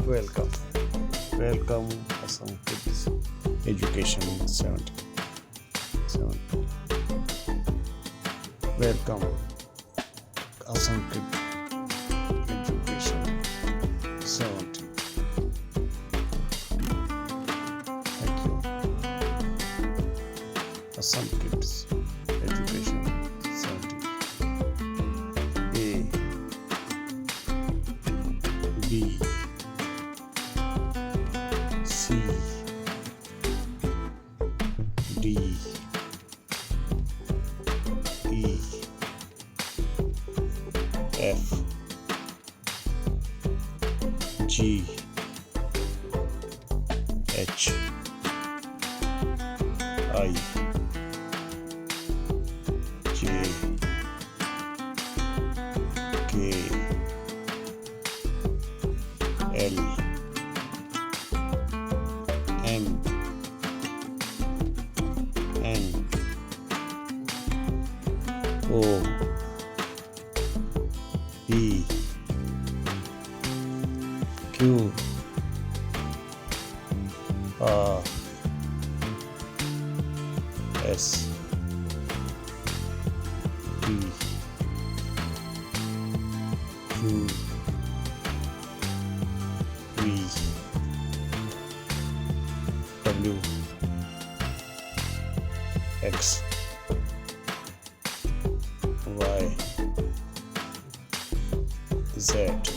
Welcome. Welcome, Assam Kids Education Center. 70. Welcome, Assam Kids Education 70. Thank you. Assam Kids Education 70. A B C D E F G H I J K L M N O P Q R S T U V W X Y Z